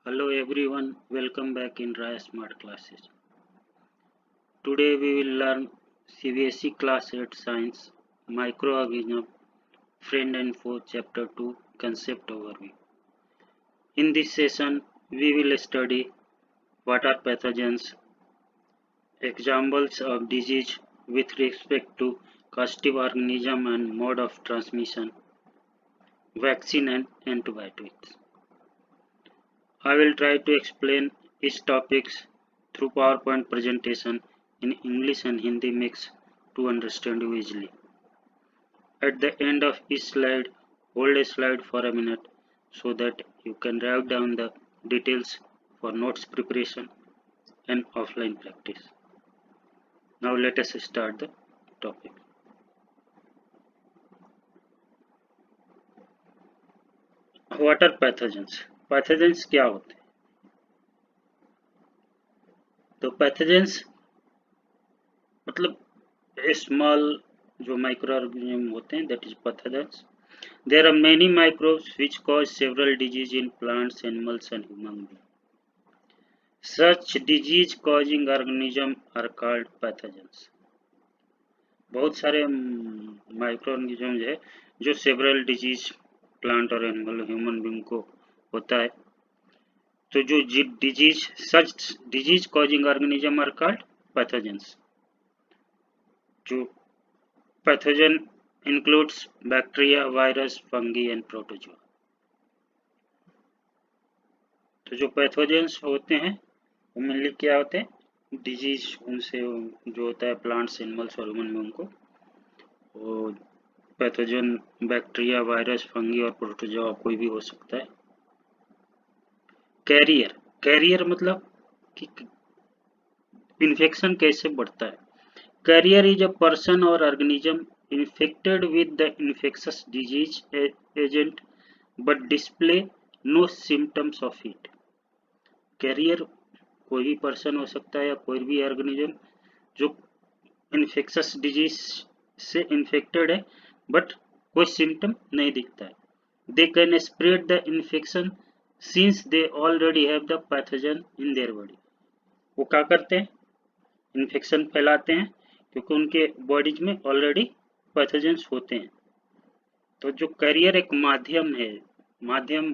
Hello everyone, welcome back in Raya Smart Classes. Today we will learn CBSE Class 8 Science Microorganism Friend and Foe Chapter 2 Concept Overview. In this session we will study what are pathogens, examples of disease with respect to causative organism and mode of transmission, vaccine and antibiotics. I will try to explain each topics through PowerPoint presentation in English and Hindi mix to understand you easily. At the end of each slide, hold a slide for a minute so that you can write down the details for notes preparation and offline practice. Now let us start the topic. What are pathogens? Pathogens क्या होते हैं? तो pathogens मतलब small जो microorganism होते हैं, that is pathogens. There are many microbes which cause several diseases in plants, animals and human beings. Such disease causing organisms are called pathogens. बहुत सारे माइक्रोऑर्गेनिज्म है जो सेवरल डिजीज प्लांट और animal human being को होता है. तो जो disease such disease causing organism are called pathogens. जो pathogen includes bacteria, virus, fungi and protozoa. तो जो पैथोजेंस होते हैं वो मेनली क्या होते हैं? डिजीज उनसे जो होता है प्लांट्स, एनिमल्स और ह्यूमन बीइंग को. वो पैथोजन बैक्टीरिया, वायरस, फंगी और प्रोटोजोआ कोई भी हो सकता है. कैरियर, कैरियर मतलब कि इन्फेक्शन कैसे बढ़ता है. कैरियर इज अ पर्सन और organism infected with the infectious disease agent but display no symptoms of it. Carrier कोई भी पर्सन हो सकता है या कोई भी ऑर्गेनिज्म जो इन्फेक्शियस डिजीज से इन्फेक्टेड है बट कोई सिम्टम नहीं दिखता है. They can spread the infection since they already have the pathogen in their body. वो क्या करते हैं? इन्फेक्शन फैलाते हैं क्योंकि उनके बॉडीज में ऑलरेडी पैथोजेंस होते हैं. तो जो कैरियर एक माध्यम है, माध्यम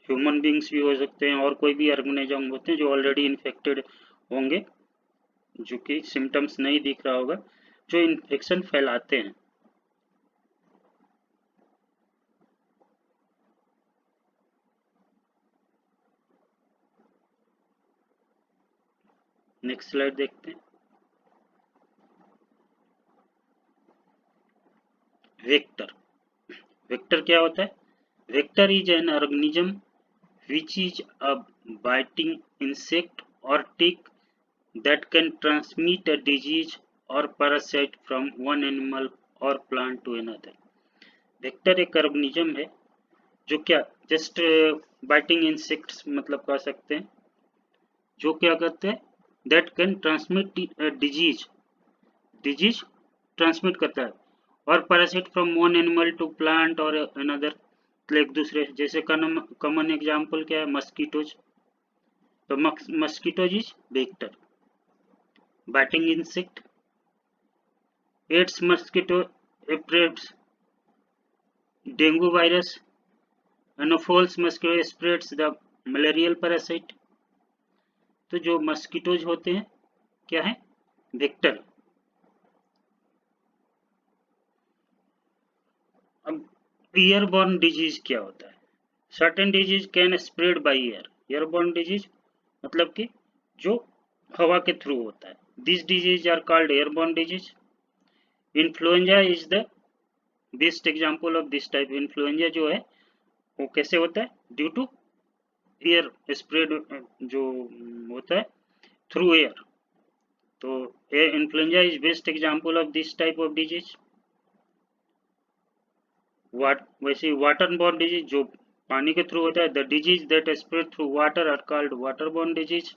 ह्यूमन बींग्स भी हो सकते हैं और कोई भी ऑर्गेनिज्म होते हैं जो ऑलरेडी इन्फेक्टेड होंगे, जो कि सिम्टम्स नहीं दिख रहा होगा, जो इन्फेक्शन फैलाते हैं. नेक्स्ट स्लाइड देखते हैं. वेक्टर. वेक्टर क्या होता है? Vector is an organism which is a biting insect or tick that can transmit a disease or parasite from one animal or plant to another. Vector एक organism है जो क्या just biting insects मतलब कह सकते हैं, जो क्या करते हैं? That can transmit disease, disease transmit करता है, और parasite from one animal to plant और अनदर, एक दूसरे. जैसे कॉमन एग्जांपल क्या है? मस्कीटोज. तो mosquitoes is vector. Biting insect, Aedes mosquito spreads dengue virus. Anopheles mosquito spreads the malarial parasite. तो जो मस्कीटोज होते हैं क्या है? वेक्टर. अब एयरबॉर्न डिजीज क्या होता है? Certain disease can spread by air. Airborne disease मतलब कि जो हवा के थ्रू होता है. This disease are called airborne disease. Influenza is the best example of this type. Influenza जो है वो कैसे होता है? ड्यू टू एयर स्प्रेड जो होता है थ्रू एयर. तो influenza is best example of this type of disease. वैसे वाटरबॉर्न डिजीज जो पानी के थ्रू होता है, the disease that spread through water are called waterborne disease.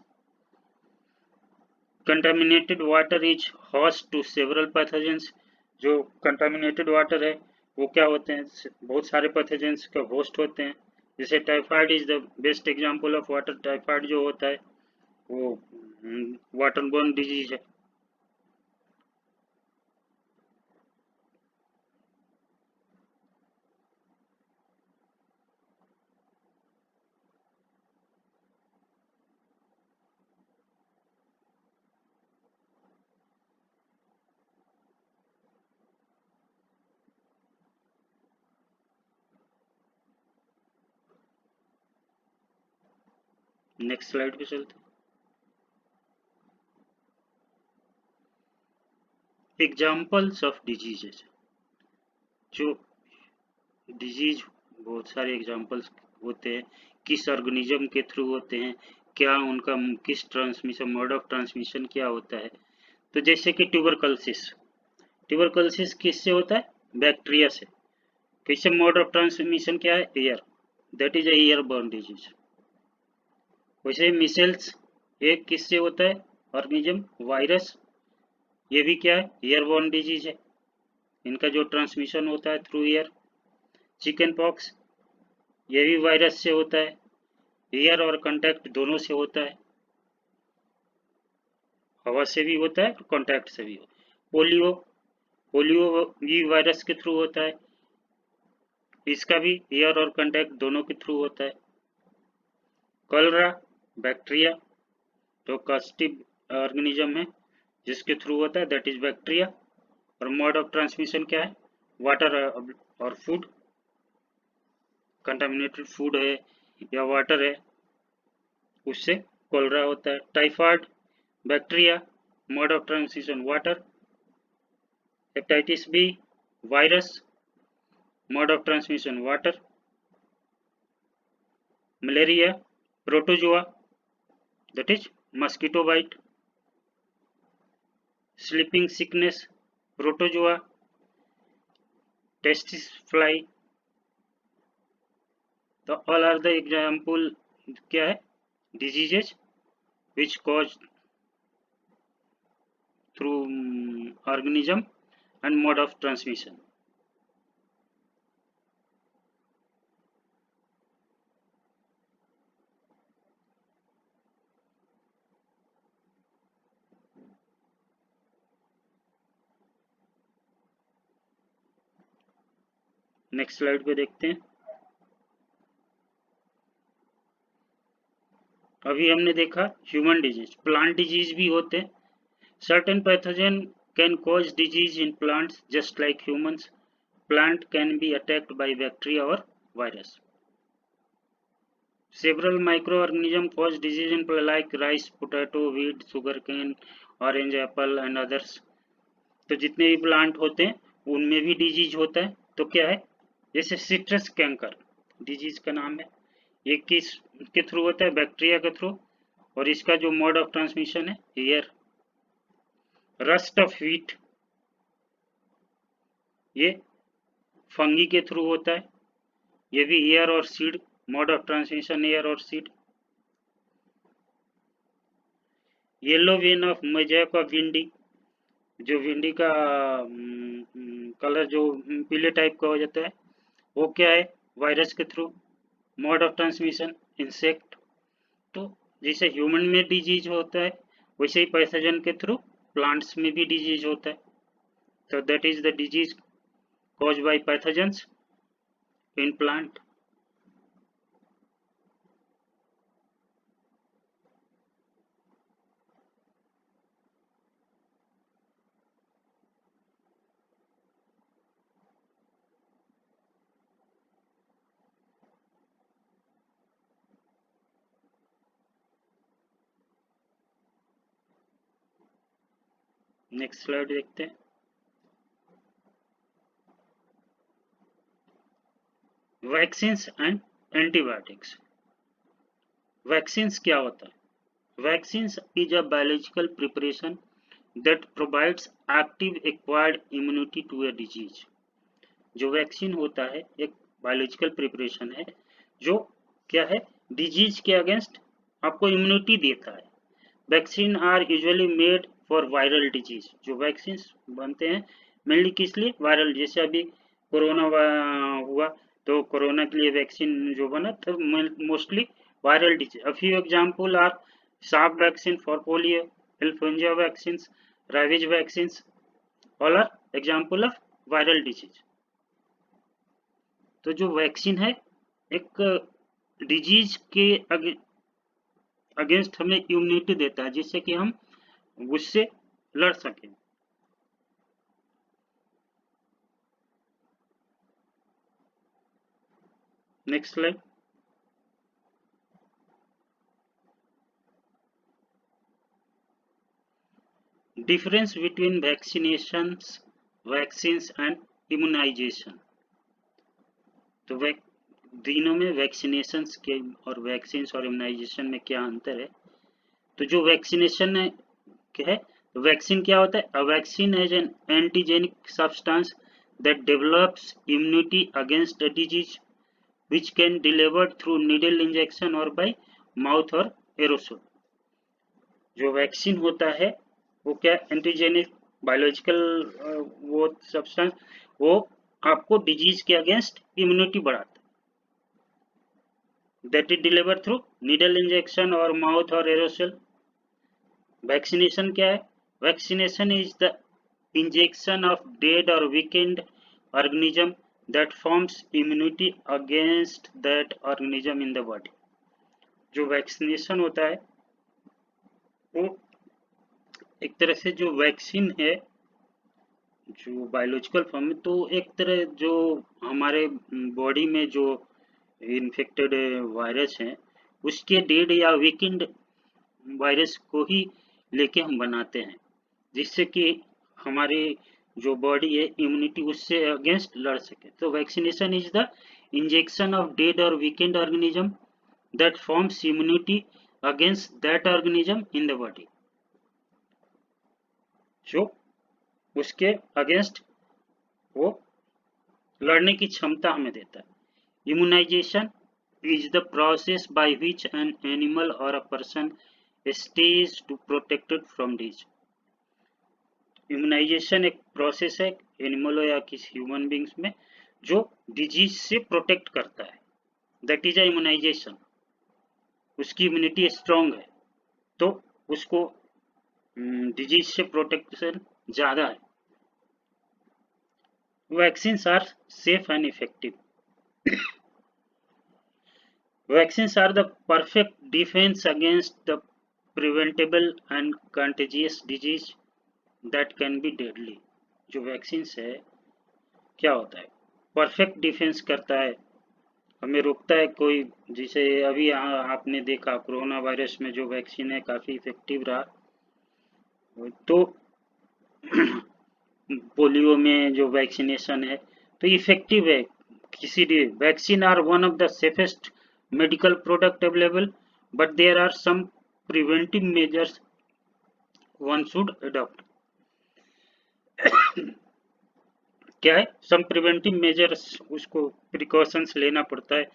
Contaminated water is host to several pathogens. जो contaminated water है वो क्या होते हैं? बहुत सारे पैथोजेंस का होस्ट होते हैं. जैसे typhoid is the best example of water, typhoid जो होता है वो वाटर बोर्न डिजीज है। नेक्स्ट स्लाइड पे चलते हैं। एग्जाम्पल्स ऑफ डिजीजेज, जो डिजीज बहुत सारे एग्जाम्पल्स होते हैं, किस ऑर्गेनिज्म के थ्रू होते हैं, क्या उनका किस ट्रांसमिशन, मोड ऑफ ट्रांसमिशन क्या होता है। तो जैसे कि ट्यूबरकलोसिस, ट्यूबरकलोसिस किससे होता है? बैक्टीरिया से। किससे मोड ऑफ ट्रांसमिशन क्या है? Air, that is air borne disease. वैसे मिसेल्स ये किससे होता है? ऑर्गेनिज्म, वायरस, ये भी क्या है? एयर बोर्न डिजीज है, इनका जो ट्रांसमिशन होता है थ्रू एयर। चिकन पॉक्स ये भी वायरस से होता है, एयर और कांटेक्ट दोनों से होता है, हवा से भी होता है और कांटेक्ट से भी होता है। पोलियो, पोलियो भी वायरस के थ्रू होता है, इसका भी एयर और कांटेक्ट दोनों के थ्रू होता है। कलरा बैक्टीरिया, तो कास्टिव ऑर्गेनिज्म है जिसके थ्रू होता है, दैट इज बैक्टीरिया। और मोड ऑफ ट्रांसमिशन क्या है? वाटर और फूड, कंटामिनेटेड फूड है या वाटर है उससे कॉलरा होता है। Typhoid bacteria, mode of transmission water. Hepatitis B virus, mode of transmission water. Malaria protozoa, that is mosquito bite. Sleeping sickness protozoa. Tsetse fly, तो ऑल आर द एग्जाम्पल क्या है? Diseases which cause through organism and mode of transmission. Next slide पे देखते हैं। अभी हमने देखा human disease, plant disease भी होते हैं। Certain pathogen can cause disease in plants just like humans. Plant can be attacked by bacteria और virus. Several microorganisms cause disease in plants like rice, potato, wheat, sugarcane, orange apple and others. तो जितने भी plant होते हैं उनमें भी disease होता है। तो क्या है? जैसे सिट्रस कैंकर डिजीज का नाम है, ये किस के थ्रू होता है? बैक्टीरिया के थ्रू, और इसका जो मोड ऑफ ट्रांसमिशन है एयर। रस्ट ऑफ व्हीट ये फंगी के थ्रू होता है, ये भी एयर और seed, mode of transmission air और seed. Yellow vein of mosaic of bhindi, जो भिंडी का कलर जो पीले टाइप का हो जाता है वो क्या है? वायरस के through. Mode of transmission insect. तो जैसे ह्यूमन में डिजीज होता है वैसे ही पैथोजन के थ्रू प्लांट्स में भी डिजीज होता है। तो that is the disease caused by pathogens in plant. Next slide देखते हैं। Vaccines and antibiotics. वैक्सीन्स क्या होता है? Vaccines is a biological preparation that provides active acquired immunity to a disease. जो वैक्सीन होता है एक बायोलॉजिकल प्रिपरेशन है जो क्या है? डिजीज के अगेंस्ट आपको इम्यूनिटी देता है। Vaccine are usually made for viral disease, जो वैक्सीन बनते हैं मेनली किस लिए? वायरल। जैसे अभी कोरोना हुआ तो कोरोना के लिए वैक्सीन जो बना था mostly viral disease. A few example are sharp vaccine for polio, influenza vaccines, rabies vaccines, all are example of viral disease. तो जो वैक्सीन है एक डिजीज के अगेंस्ट हमें इम्यूनिटी देता है, जिससे कि हम उससे लड़ सकें। Next slide. Difference between vaccinations, vaccines and immunization. तो तीनों में वैक्सीनेशंस के और वैक्सीन्स और इम्यूनाइजेशन में क्या अंतर है? तो जो वैक्सीनेशन है क्या है, वैक्सीन क्या होता है? A vaccine is an antigenic substance that develops immunity against a disease which can delivered through needle injection or by mouth और aerosol। जो वैक्सीन होता है वो क्या, एंटीजेनिक बायोलॉजिकल वो सब्सटेंस, वो आपको डिजीज के अगेंस्ट इम्यूनिटी बढ़ाता है। That is deliver through needle injection और माउथ और एरोसोल। वैक्सीनेशन क्या है? Vaccination is the injection of dead और weakened organism that forms immunity against that organism in the body। जो वैक्सीनेशन होता है वो एक तरह से जो वैक्सीन है जो बायोलॉजिकल फॉर्म में, तो एक तरह जो हमारे बॉडी में जो इन्फेक्टेड वायरस हैं उसके डेड या वीकेंड वायरस को ही लेके हम बनाते हैं, जिससे कि हमारे जो बॉडी है इम्यूनिटी उससे अगेंस्ट लड़ सके। तो vaccination is the injection of dead और weakened organism that forms immunity against that organism in the body, जो उसके अगेंस्ट वो लड़ने की क्षमता हमें देता है। Immunization is the process by which an animal or a person stays to protected from disease। Immunization एक प्रोसेस है एनिमल या किसी ह्यूमन बींग्स में जो डिजीज से प्रोटेक्ट करता है, दैट इज अ इम्यूनाइजेशन। उसकी इम्यूनिटी स्ट्रांग है तो उसको डिजीज से प्रोटेक्शन ज्यादा है। Vaccines are safe and effective. Vaccines are the perfect defense against the preventable and contagious disease that can be deadly। जो वैक्सीन्स है क्या होता है, परफेक्ट डिफेंस करता है, हमें रोकता है कोई, जिसे अभी आपने देखा कोरोना वायरस में जो वैक्सीन है काफी इफेक्टिव रहा। तो पोलियो में जो वैक्सीनेशन है तो इफेक्टिव है। किसी भी vaccine are one of the safest medical product available, but there are some preventive measures one should adopt। क्या है, some preventive measures, उसको precautions लेना पड़ता है।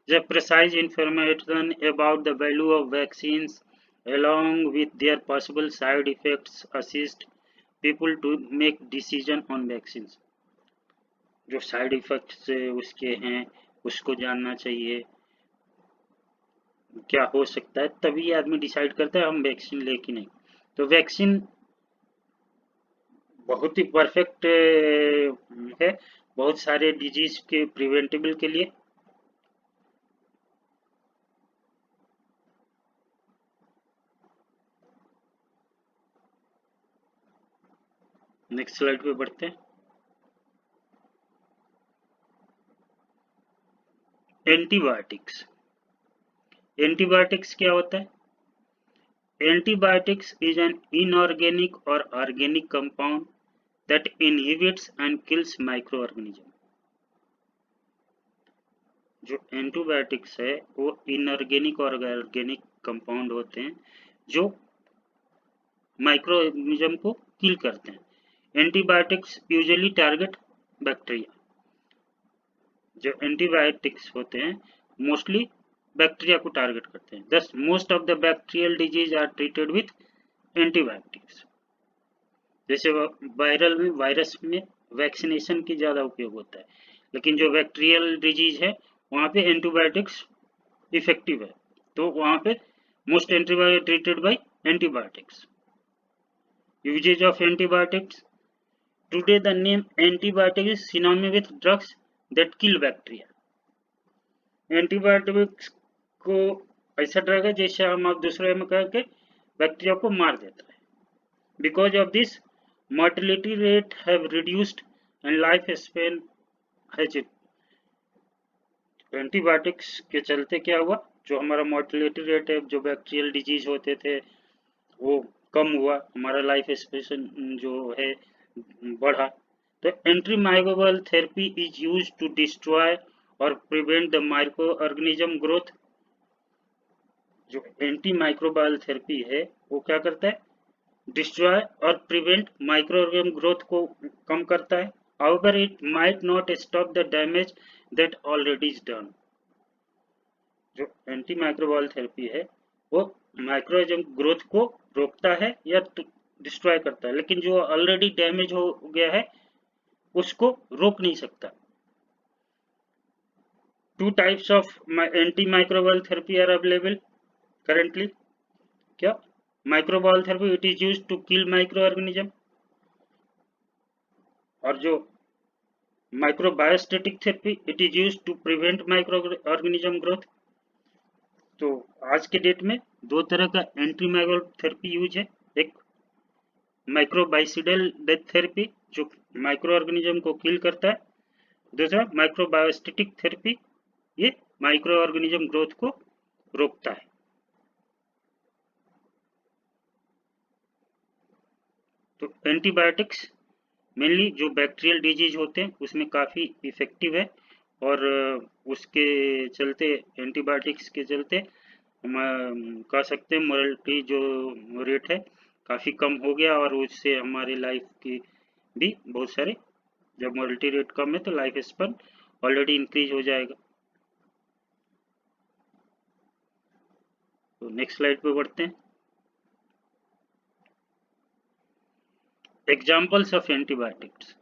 The precise information about the value of vaccines along with their possible side effects assist people to make decision on vaccines। जो side effects उसके हैं उसको जानना चाहिए, क्या हो सकता है, तभी आदमी डिसाइड करता है हम वैक्सीन ले कि नहीं। तो वैक्सीन बहुत ही परफेक्ट है बहुत सारे डिजीज के प्रिवेंटेबल के लिए। नेक्स्ट स्लाइड पे बढ़ते हैं। एंटीबायोटिक्स। एंटीबायोटिक्स क्या होता है? एंटीबायोटिक्स इज एन इनऑर्गेनिक और organic compound that inhibits and kills micro organism. जो एंटीबायोटिक्स है वो इनऑर्गेनिक और ऑर्गेनिक कंपाउंड होते हैं जो माइक्रो ऑर्गेनिज्म को किल करते हैं। Antibiotics usually target bacteria. जो एंटीबायोटिक्स होते हैं मोस्टली बैक्टीरिया को टारगेट करते हैं। Thus most of the bacterial disease are treated with antibiotics. जैसे वायरस में वैक्सीनेशन की ज्यादा उपयोग होता है, लेकिन जो बैक्टीरियल डिजीज है वहाँ पे एंटीबायोटिक्स इफेक्टिव है, तो वहाँ पे most antibiotic treated by antibiotics. Uses of antibiotics today the name antibiotic is synonym with drugs that kill bacteria. Antibiotics को ऐसा ड्रग है जैसे हम आप दूसरे में कह के बैक्टीरिया को मार देता है। Because of this mortality rate have reduced and life span has. Antibiotics के चलते क्या हुआ, जो हमारा मोर्टेलिटी रेट है, जो बैक्टीरियल डिजीज होते थे वो कम हुआ, हमारा लाइफ स्पेन जो है बढ़ा। तो antimicrobial therapy is used to destroy और prevent the microorganism growth. जो एंटी माइक्रोबायल थेरेपी है वो क्या करता है, डिस्ट्रॉय और प्रिवेंट माइक्रो ऑर्गेनिज्म ग्रोथ को कम करता है। However, it might not stop the damage that already is done. जो एंटी माइक्रोबायल थेरेपी है वो माइक्रोऑर्गेनिज्म ग्रोथ को रोकता है या डिस्ट्रॉय करता है, लेकिन जो ऑलरेडी डैमेज हो गया है उसको रोक नहीं सकता। Two types of antimicrobial therapy are available currently। क्या microbial therapy, it is used to kill microorganism, और जो microbiostatic therapy it is used to prevent microorganism growth. तो आज के डेट में दो तरह का एंटी माइक्रोबायल थेरेपी यूज है, एक माइक्रोबाइसिडल थेरेपी जो माइक्रो ऑर्गेनिज्म को किल करता है, दूसरा माइक्रोबायोस्टेटिक थेरेपी, ये माइक्रो ऑर्गेनिज्म ग्रोथ को रोकता है। तो एंटीबायोटिक्स मेनली जो बैक्टीरियल डिजीज होते हैं उसमें काफ़ी इफेक्टिव है, और उसके चलते एंटीबायोटिक्स के चलते हम कह सकते हैं मोर्टेलिटी जो रेट है काफ़ी कम हो गया, और उससे हमारी लाइफ की भी बहुत सारे, जब मोर्टेलिटी रेट कम है तो लाइफ स्पैन ऑलरेडी इंक्रीज हो जाएगा। तो नेक्स्ट स्लाइड पे बढ़ते हैं। एग्जाम्पल्स ऑफ एंटीबायोटिक्स,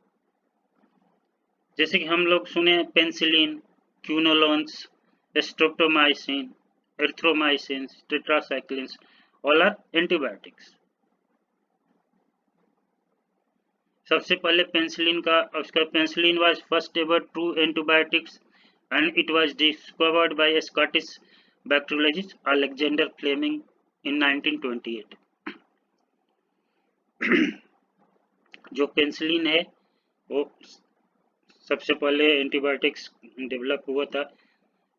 जैसे कि हम लोग सुने penicillin, quinolones, streptomycin, erythromycin, tetracycline, all are antibiotics. सबसे पहले पेंसिलिन का, उसका penicillin was first ever true antibiotics and it was discovered by Scottish bacteriologist Alexander Fleming in 1928। जो पेंसिलिन है वो सबसे पहले एंटीबायोटिक्स डेवलप हुआ था,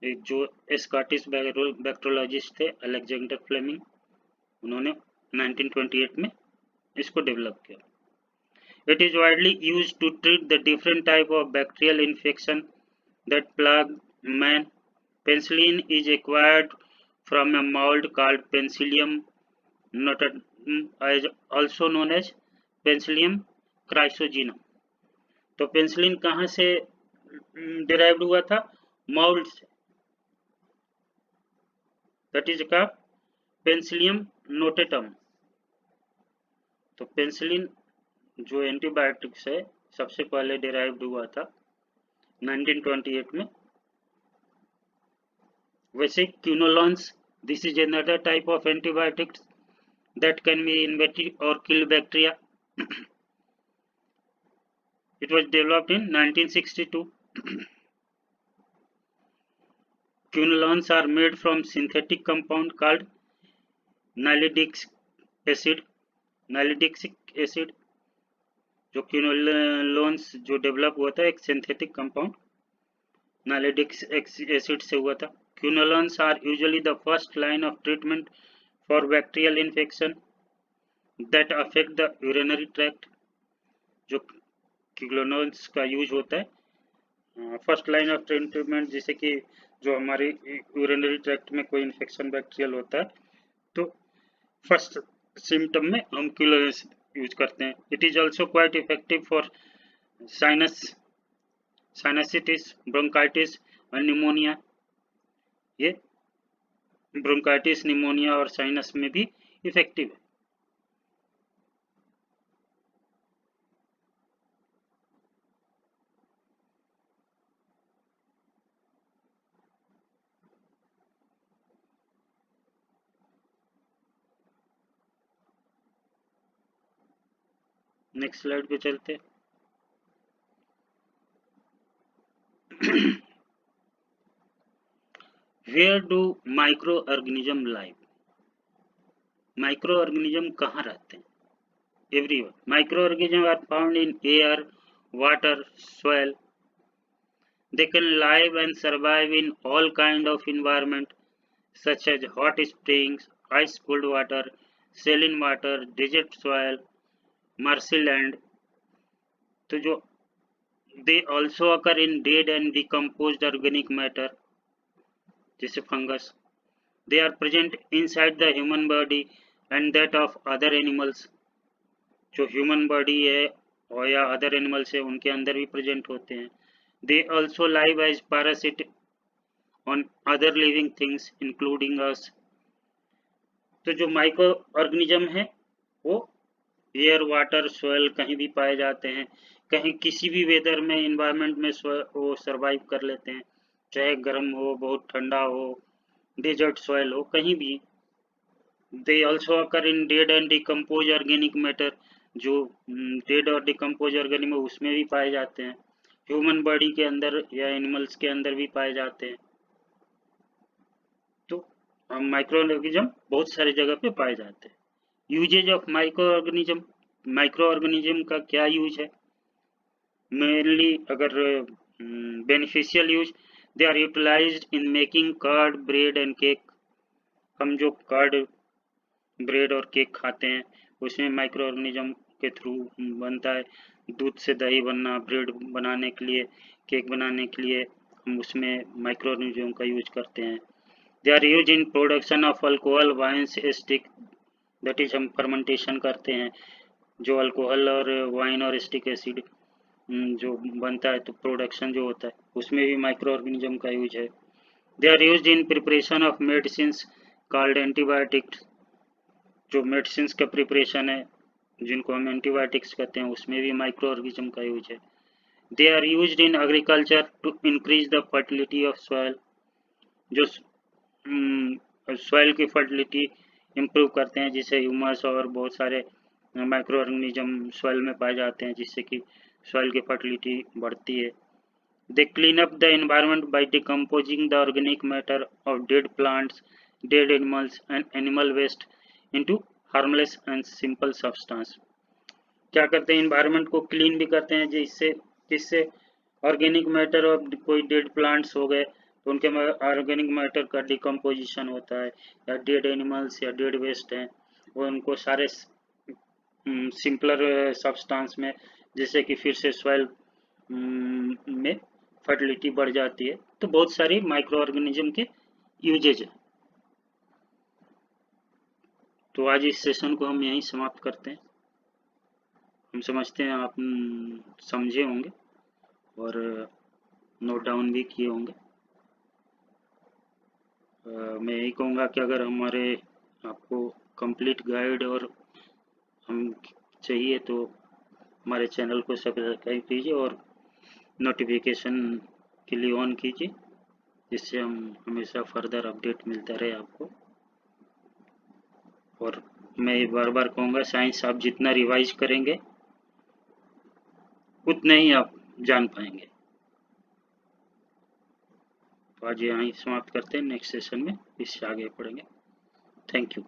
जो स्कॉटिश बैक्टीरियोलॉजिस्ट थे अलेक्जेंडर फ्लेमिंग, उन्होंने 1928 में इसको डेवलप किया। It is widely used to treat the different type of bacterial infection that plague man. Penicillin is acquired from a mold called Penicillium notatum, also known as Penicillium chrysogenum. तो penicillin कहाँ से derived हुआ था, mould से, that is का Penicillium notatum. तो penicillin जो antibiotics है सबसे पहले डिराइव्ड हुआ था 1928 में। वैसे quinolones, this is another type of antibiotics that can be inventive और kill bacteria. It was developed in 1962. Quinolones are made from synthetic compound called nalidixic acid. Nalidixic acid जो क्यूनोलोन्स जो डेवलप हुआ था एक सिंथेटिक कंपाउंड नालिडिक्सिक एसिड से हुआ था। Quinolones are usually the first line of treatment for bacterial infection that affect the urinary tract. जो quinolones का यूज होता है फर्स्ट लाइन ऑफ ट्रीटमेंट, जैसे कि जो हमारे यूरिनरी ट्रैक्ट में कोई इन्फेक्शन बैक्टीरियल होता है तो फर्स्ट सिम्टम में हम क्यूनोलोन्स यूज करते हैं। It is also quite effective for sinusitis, bronchitis और निमोनिया। ये ब्रोंकाइटिस, निमोनिया और साइनस में भी इफेक्टिव है। नेक्स्ट स्लाइड पे चलते। Where do microorganism live? Microorganism कहाँ रहते हैं? Everywhere. Microorganism are found in air, water, soil. They can live and survive in all kind of environment such as hot springs, ice-cooled water, saline water, desert soil, marshy land. तो जो they also occur in dead and decomposed organic matter जैसे fungus. They are present inside the human body and that of other animals. जो human body है और या other animals है उनके अंदर भी प्रेजेंट होते हैं. They also live as parasite on other living things including us. तो जो माइक्रो ऑर्गेनिज्म है वो एयर, वाटर, सोयल कहीं भी पाए जाते हैं. कहीं किसी भी वेदर में, इन्वायरमेंट में वो सरवाइव कर लेते हैं, चाहे गर्म हो, बहुत ठंडा हो, डेजर्ट सॉइल हो, कहीं भी. They also occur in dead and decomposed organic matter. जो डेड और डिकम्पोज ऑर्गेनिक उसमें भी पाए जाते हैं. ह्यूमन बॉडी के अंदर या एनिमल्स के अंदर भी पाए जाते हैं. तो माइक्रो ऑर्गेनिज्म बहुत सारी जगह पे पाए जाते हैं. Uses of microorganism. Microorganism का क्या यूज है? मेनली अगर beneficial use, they are utilized in making curd, bread and cake. हम जो कर्ड, ब्रेड और केक खाते हैं उसमें माइक्रो ऑर्गेनिज्म के थ्रू बनता है. दूध से दही बनना, ब्रेड बनाने के लिए, केक बनाने के लिए हम उसमें माइक्रो ऑर्गेनिज्म का यूज करते हैं. They are use in production of alcohol, wines, stick. That is हम फर्मेंटेशन करते हैं. जो अल्कोहल और वाइन और स्टिक एसिड जो बनता है तो प्रोडक्शन जो होता है उसमें भी माइक्रो ऑर्गेनिज्म का यूज है. They are use in preparation of medicine called antibiotics. जो मेडिसिन का प्रिपरेशन है जिनको हम एंटीबायोटिक्स कहते हैं उसमें भी माइक्रो ऑर्गेनिज्म का यूज है. They are used in agriculture to increase the fertility of soil. जो सॉइल की फर्टिलिटी इम्प्रूव करते हैं, जिससे ह्यूमस और बहुत सारे माइक्रो ऑर्गेनिज्म सॉइल में पाए जाते हैं जिससे कि सॉइल की फर्टिलिटी बढ़ती है. They clean up the environment by decomposing the organic matter of dead plants, dead animals and animal waste into harmless and simple substance. क्या करते हैं? एनवायरनमेंट को क्लीन भी करते हैं जिससे ऑर्गेनिक मैटर और कोई डेड प्लांट्स हो गए तो उनके ऑर्गेनिक मैटर का डिकम्पोजिशन होता है, या डेड एनिमल्स या डेड वेस्ट हैं वो उनको सारे सिंपलर सब्सटेंस में, जिससे कि फिर से सॉइल में फर्टिलिटी बढ़ जाती है. तो बहुत सारी माइक्रो ऑर्गेनिज्म के यूजेज है. तो आज इस सेशन को हम यहीं समाप्त करते हैं. हम समझते हैं आप समझे होंगे और नोट डाउन भी किए होंगे. मैं यही कहूँगा कि अगर हमारे आपको कंप्लीट गाइड और हम चाहिए तो हमारे चैनल को सब्सक्राइब कीजिए और नोटिफिकेशन के लिए ऑन कीजिए, जिससे हम हमेशा फर्दर अपडेट मिलता रहे आपको. और मैं बार बार कहूँगा, साइंस आप जितना रिवाइज करेंगे उतना ही आप जान पाएंगे. तो आज यहाँ समाप्त करते हैं. नेक्स्ट सेशन में इससे आगे पढ़ेंगे. Thank you.